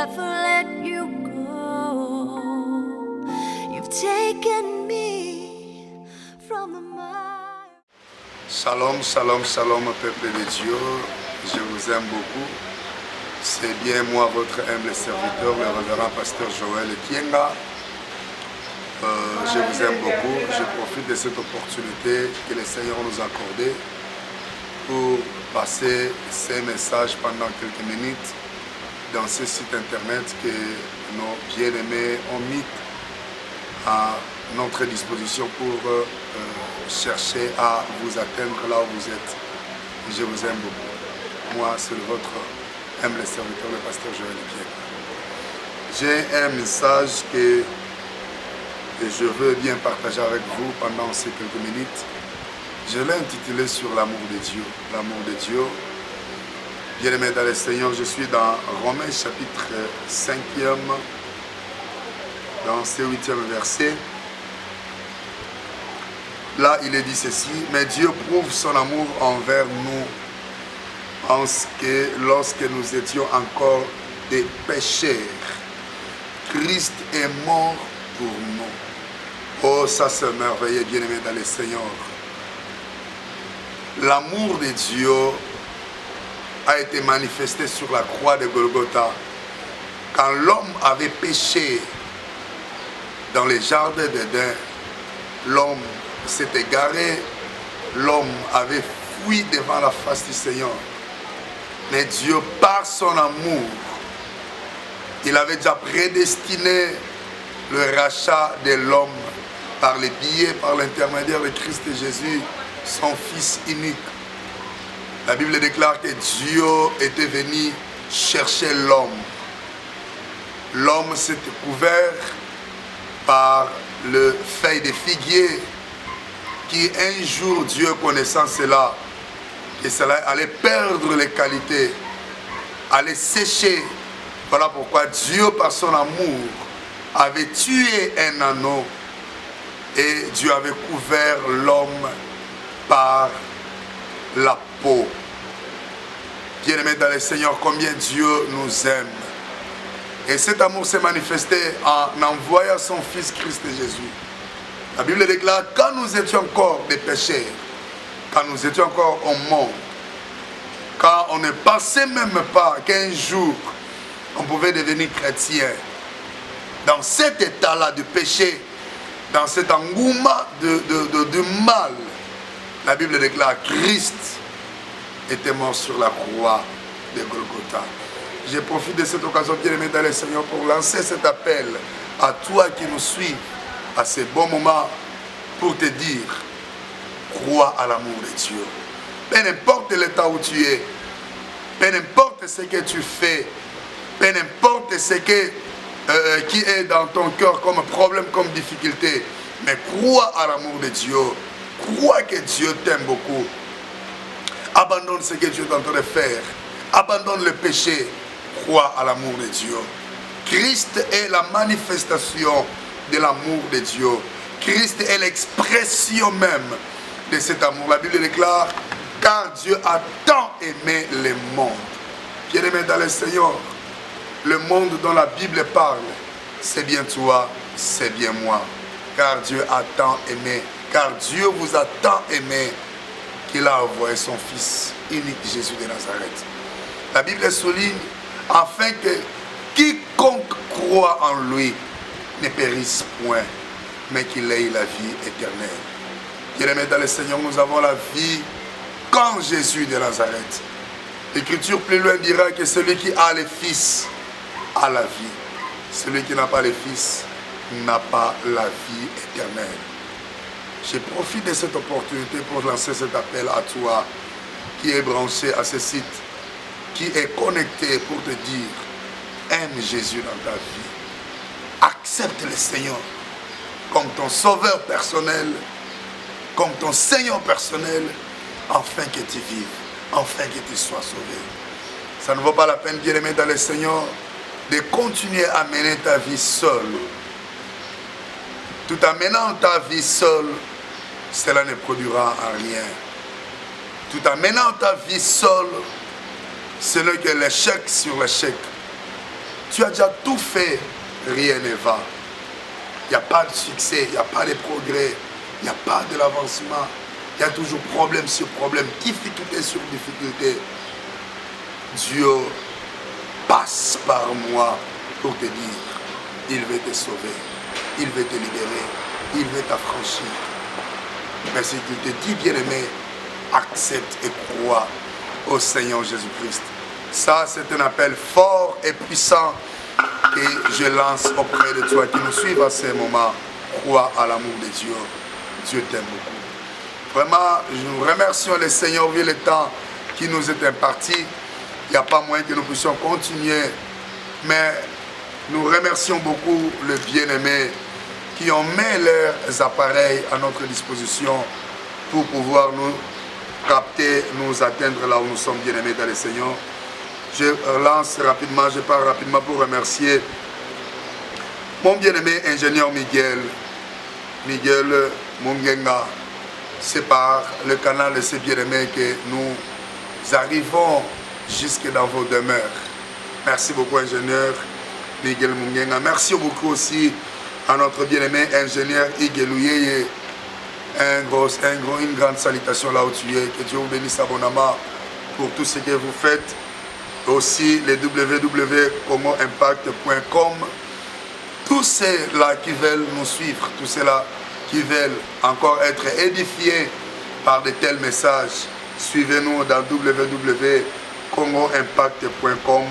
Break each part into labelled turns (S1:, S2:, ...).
S1: never let you go. You've taken me from the mire.
S2: Shalom, shalom, shalom, peuple de Dieu. Je vous aime beaucoup. C'est bien moi, votre humble serviteur, le révérend pasteur Joël Kienga. Je vous aime beaucoup. Je profite de cette opportunité que le Seigneur nous a accordée pour passer ces messages pendant quelques minutes dans ce site internet que nos bien-aimés ont mis à notre disposition pour chercher à vous atteindre là où vous êtes. Je vous aime beaucoup. Moi, c'est votre humble serviteur, le pasteur Joël Kienga. J'ai un message que je veux bien partager avec vous pendant ces quelques minutes. Je l'ai intitulé sur l'amour de Dieu. L'amour de Dieu. Bien-aimé dans le Seigneur, je suis dans Romains chapitre 5e, dans ce 8e verset. Là, il est dit ceci: mais Dieu prouve son amour envers nous en ce que lorsque nous étions encore des pécheurs, Christ est mort pour nous. Oh, ça c'est merveilleux, bien-aimé dans le Seigneur. L'amour de Dieu a été manifesté sur la croix de Golgotha. Quand l'homme avait péché dans les jardins d'Éden, l'homme s'est égaré, l'homme avait fui devant la face du Seigneur. Mais Dieu, par son amour, il avait déjà prédestiné le rachat de l'homme par les billets, par l'intermédiaire de Christ Jésus, son Fils unique. La Bible déclare que Dieu était venu chercher l'homme. L'homme s'était couvert par le feuille de figuier qui un jour, Dieu connaissant cela, que cela allait perdre les qualités, allait sécher. Voilà pourquoi Dieu, par son amour, avait tué un anneau et Dieu avait couvert l'homme par la peau. Bien-aimés dans le Seigneur, combien Dieu nous aime. Et cet amour s'est manifesté en envoyant son Fils Christ Jésus. La Bible déclare, quand nous étions encore des pécheurs, quand nous étions encore au monde, quand on ne pensait même pas qu'un jour on pouvait devenir chrétien, dans cet état-là de péché, dans cet engouement de mal, la Bible déclare Christ était mort sur la croix de Golgotha. Je profite de cette occasion, bien-aimé dans le Seigneur, pour lancer cet appel à toi qui nous suis à ces bons moments, pour te dire, crois à l'amour de Dieu. Peu importe l'état où tu es, peu importe ce que tu fais, peu importe ce qui est dans ton cœur comme problème, comme difficulté, mais crois à l'amour de Dieu. Crois que Dieu t'aime beaucoup. Abandonne ce que Dieu est en train de faire. Abandonne le péché. Crois à l'amour de Dieu. Christ est la manifestation de l'amour de Dieu. Christ est l'expression même de cet amour. La Bible déclare, car Dieu a tant aimé le monde. Bien-aimé dans le Seigneur, le monde dont la Bible parle, c'est bien toi, c'est bien moi. Car Dieu a tant aimé. Car Dieu vous a tant aimé qu'il a envoyé son Fils unique, Jésus de Nazareth. La Bible souligne, afin que quiconque croit en lui ne périsse point, mais qu'il ait la vie éternelle. Bien-aimés dans le Seigneur, nous avons la vie quand Jésus de Nazareth. L'Écriture plus loin dira que celui qui a le Fils a la vie. Celui qui n'a pas le Fils n'a pas la vie éternelle. Je profite de cette opportunité pour lancer cet appel à toi qui est branché à ce site, qui est connecté pour te dire, aime Jésus dans ta vie. Accepte le Seigneur comme ton sauveur personnel, comme ton Seigneur personnel, afin que tu vives, afin que tu sois sauvé. Ça ne vaut pas la peine, bien-aimé dans le Seigneur, de continuer à mener ta vie seule. Tout en menant ta vie seule, cela ne produira rien. Tout en menant ta vie seule, ce n'est que l'échec sur l'échec. Tu as déjà tout fait, rien ne va. Il n'y a pas de succès, il n'y a pas de progrès, il n'y a pas de l'avancement. Il y a toujours problème sur problème, difficulté sur difficulté. Dieu passe par moi pour te dire, il veut te sauver, il veut te libérer, il veut t'affranchir. Mais si tu te dis, bien-aimé, accepte et crois au Seigneur Jésus-Christ. Ça, c'est un appel fort et puissant que je lance auprès de toi qui nous suivent à ces moments. Crois à l'amour de Dieu. Dieu t'aime beaucoup. Vraiment, nous remercions le Seigneur vu le temps qui nous est imparti. Il n'y a pas moyen que nous puissions continuer. Mais nous remercions beaucoup le bien-aimé qui ont mis leurs appareils à notre disposition pour pouvoir nous capter, nous atteindre là où nous sommes bien-aimés dans le Seigneur. Je lance rapidement, je pars rapidement pour remercier mon bien-aimé ingénieur Miguel Mungenga. C'est par le canal de ces bien-aimés que nous arrivons jusque dans vos demeures. Merci beaucoup ingénieur Miguel Mungenga. Merci beaucoup aussi à notre bien-aimé ingénieur Iguelouyeye. Une grande salutation là où tu es. Que Dieu vous bénisse abondamment pour tout ce que vous faites. Aussi les www.congoimpact.com. Tous ceux-là qui veulent nous suivre, tous ceux-là qui veulent encore être édifiés par de tels messages, suivez-nous dans www.congoimpact.com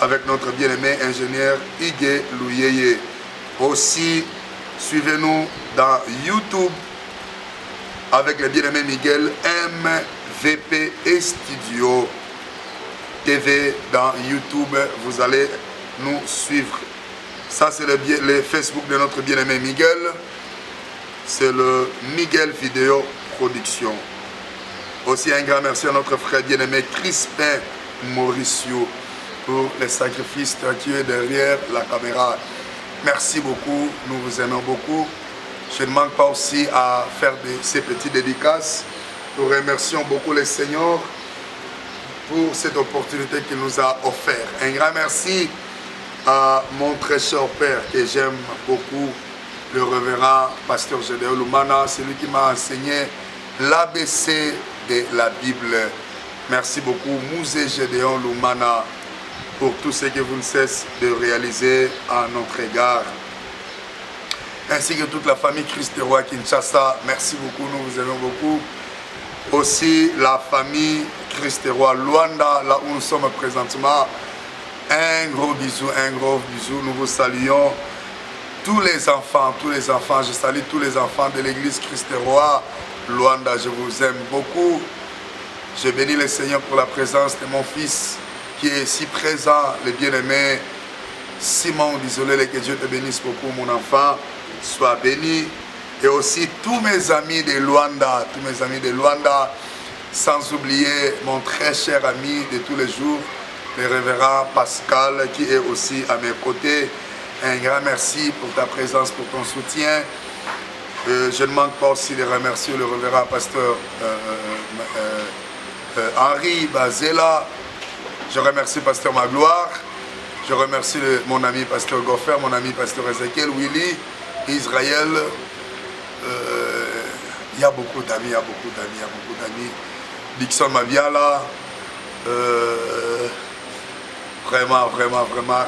S2: avec notre bien-aimé ingénieur Iguelouyeye. Aussi, suivez-nous dans YouTube avec le bien-aimé Miguel MVP Studio TV. Dans YouTube, vous allez nous suivre. Ça, c'est le Facebook de notre bien-aimé Miguel. C'est le Miguel Vidéo Production. Aussi, un grand merci à notre frère bien-aimé Crispin Mauricio pour les sacrifices qui est derrière la caméra. Merci beaucoup, nous vous aimons beaucoup. Je ne manque pas aussi à faire ces petites dédicaces. Nous remercions beaucoup le Seigneur pour cette opportunité qu'il nous a offert. Un grand merci à mon très cher père que j'aime beaucoup, le révérend pasteur Gédéon Lumana, c'est lui qui m'a enseigné l'ABC de la Bible. Merci beaucoup Mouzé Gédéon Lumana pour tout ce que vous ne cessez de réaliser à notre égard. Ainsi que toute la famille Christ-Roi Kinshasa, merci beaucoup, nous vous aimons beaucoup. Aussi la famille Christ-Roi Luanda, là où nous sommes présentement. Un gros bisou, nous vous saluons. Tous les enfants, je salue tous les enfants de l'église Christ-Roi Luanda, je vous aime beaucoup. Je bénis le Seigneur pour la présence de mon fils qui est si présent, le bien-aimé Simon Disolé, que Dieu te bénisse beaucoup mon enfant, sois béni. Et aussi tous mes amis de Luanda, sans oublier mon très cher ami de tous les jours, le révérend Pascal, qui est aussi à mes côtés. Un grand merci pour ta présence, pour ton soutien. Je ne manque pas aussi de remercier le révérend pasteur Henri Bazela. Je remercie pasteur Magloire. Je remercie mon ami pasteur Goffer, mon ami pasteur Ezekiel, Willy, Israël. Il y a beaucoup d'amis, Dixon Mabiala. Vraiment,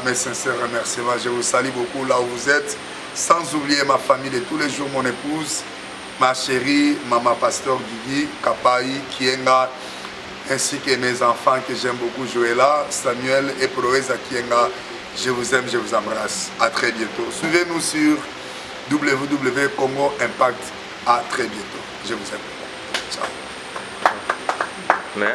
S2: mes sincères remerciements. Je vous salue beaucoup là où vous êtes. Sans oublier ma famille de tous les jours, mon épouse, ma chérie, maman pasteur Guigui, Kapai, Kienga, ainsi que mes enfants que j'aime beaucoup, Joëlla, Samuel et Proeza Kienga. Je vous aime, je vous embrasse. À très bientôt. Suivez-nous sur www.congo impact. À très bientôt. Je vous aime. Ciao.
S3: Mais...